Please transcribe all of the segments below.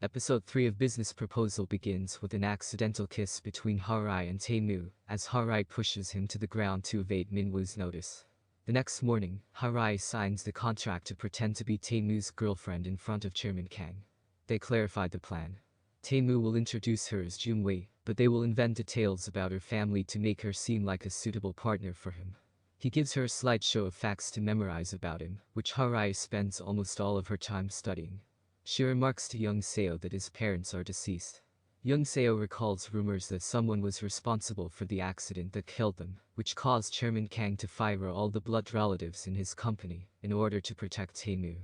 Episode 3 of Business Proposal begins with an accidental kiss between Harai and Tae-moo, as Harai pushes him to the ground to evade Min-woo's notice. The next morning, Harai signs the contract to pretend to be Tae-moo's girlfriend in front of Chairman Kang. They clarify the plan. Tae-moo will introduce her as Jung-wei, but they will invent details about her family to make her seem like a suitable partner for him. He gives her a slideshow of facts to memorize about him, which Harai spends almost all of her time studying. She remarks to Young Seo that his parents are deceased. Young Seo recalls rumors that someone was responsible for the accident that killed them, which caused Chairman Kang to fire all the blood relatives in his company, in order to protect Tae-moo.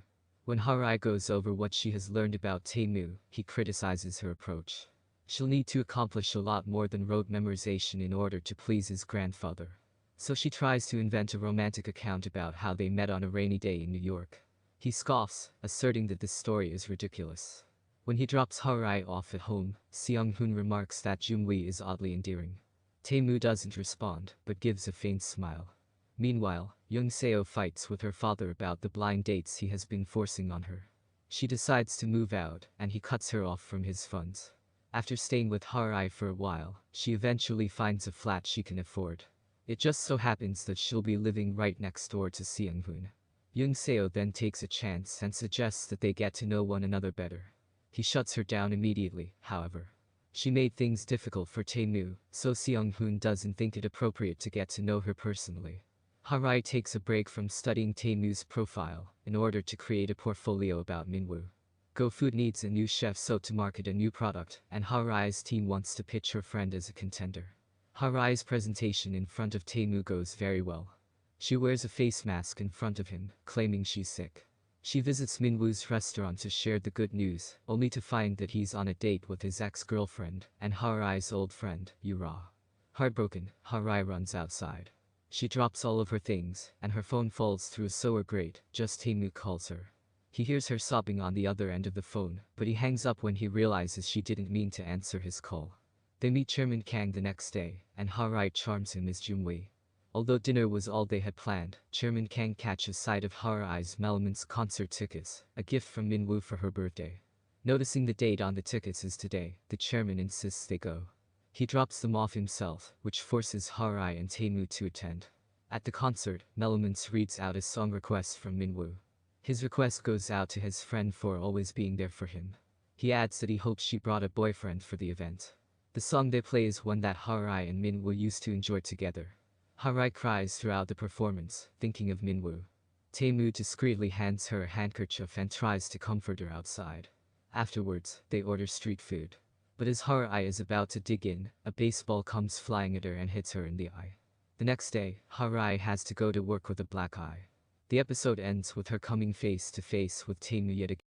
When Harai goes over what she has learned about Tae-moo, he criticizes her approach. She'll need to accomplish a lot more than rote memorization in order to please his grandfather. So she tries to invent a romantic account about how they met on a rainy day in New York. He scoffs, asserting that this story is ridiculous. When he drops Harai off at home, Seung-hoon remarks that Jung-wei is oddly endearing. Tae-moo doesn't respond, but gives a faint smile. Meanwhile, Young Seo fights with her father about the blind dates he has been forcing on her. She decides to move out, and he cuts her off from his funds. After staying with Harai for a while, she eventually finds a flat she can afford. It just so happens that she'll be living right next door to Seung-hoon. Young Seo then takes a chance and suggests that they get to know one another better. He shuts her down immediately, however. She made things difficult for Tae-moo, so Seung-hoon doesn't think it appropriate to get to know her personally. Harai takes a break from studying Tae-moo's profile, in order to create a portfolio about Min-woo. GoFood needs a new chef so to market a new product, and Harai's team wants to pitch her friend as a contender. Harai's presentation in front of Tae-moo goes very well. She wears a face mask in front of him, claiming she's sick. She visits Min-woo's restaurant to share the good news, only to find that he's on a date with his ex-girlfriend and Harai's old friend, Yura. Heartbroken, Harai runs outside. She drops all of her things, and her phone falls through a sewer grate, just Tae-moo calls her. He hears her sobbing on the other end of the phone, but he hangs up when he realizes she didn't mean to answer his call. They meet Chairman Kang the next day, and Harai charms him as Jung-wei. Although dinner was all they had planned, Chairman Kang catches sight of Harai's Melamint's concert tickets, a gift from Min-woo for her birthday. Noticing the date on the tickets is today, the chairman insists they go. He drops them off himself, which forces Harai and Tae-moo to attend. At the concert, Melamint reads out a song request from Min-woo. His request goes out to his friend for always being there for him. He adds that he hopes she brought a boyfriend for the event. The song they play is one that Harai and Min-woo used to enjoy together. Harai cries throughout the performance, thinking of Min-woo. Tae-moo discreetly hands her a handkerchief and tries to comfort her outside. Afterwards, they order street food. But as Harai is about to dig in, a baseball comes flying at her and hits her in the eye. The next day, Harai has to go to work with a black eye. The episode ends with her coming face to face with Tae-moo yet again.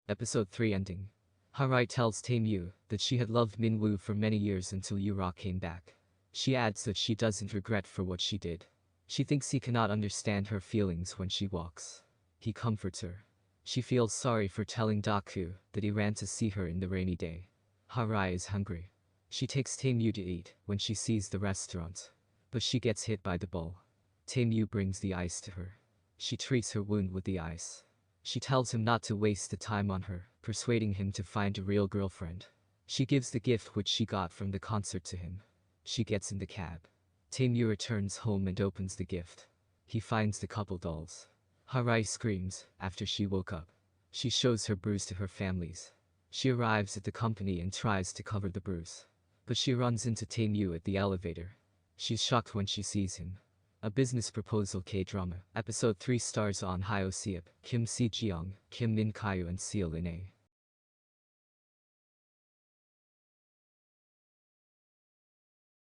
Episode 3 ending. Harai tells Tae-moo that she had loved Min-woo for many years until Yura came back. She adds that she doesn't regret for what she did. She thinks he cannot understand her feelings when she walks. He comforts her. She feels sorry for telling Daku that he ran to see her in the rainy day. Harai is hungry. She takes Tae-moo to eat when she sees the restaurant. But she gets hit by the ball. Tae-moo brings the ice to her. She treats her wound with the ice. She tells him not to waste the time on her, persuading him to find a real girlfriend. She gives the gift which she got from the concert to him. She gets in the cab. Tae-moo returns home and opens the gift. He finds the couple dolls. Harai screams after she woke up. She shows her bruise to her families. She arrives at the company and tries to cover the bruise. But she runs into Tae-moo at the elevator. She's shocked when she sees him. A Business Proposal K-drama. Episode 3 stars On Hyo Seop, Kim Si-jeong, Kim Min Kyu and Seo Lin-ae.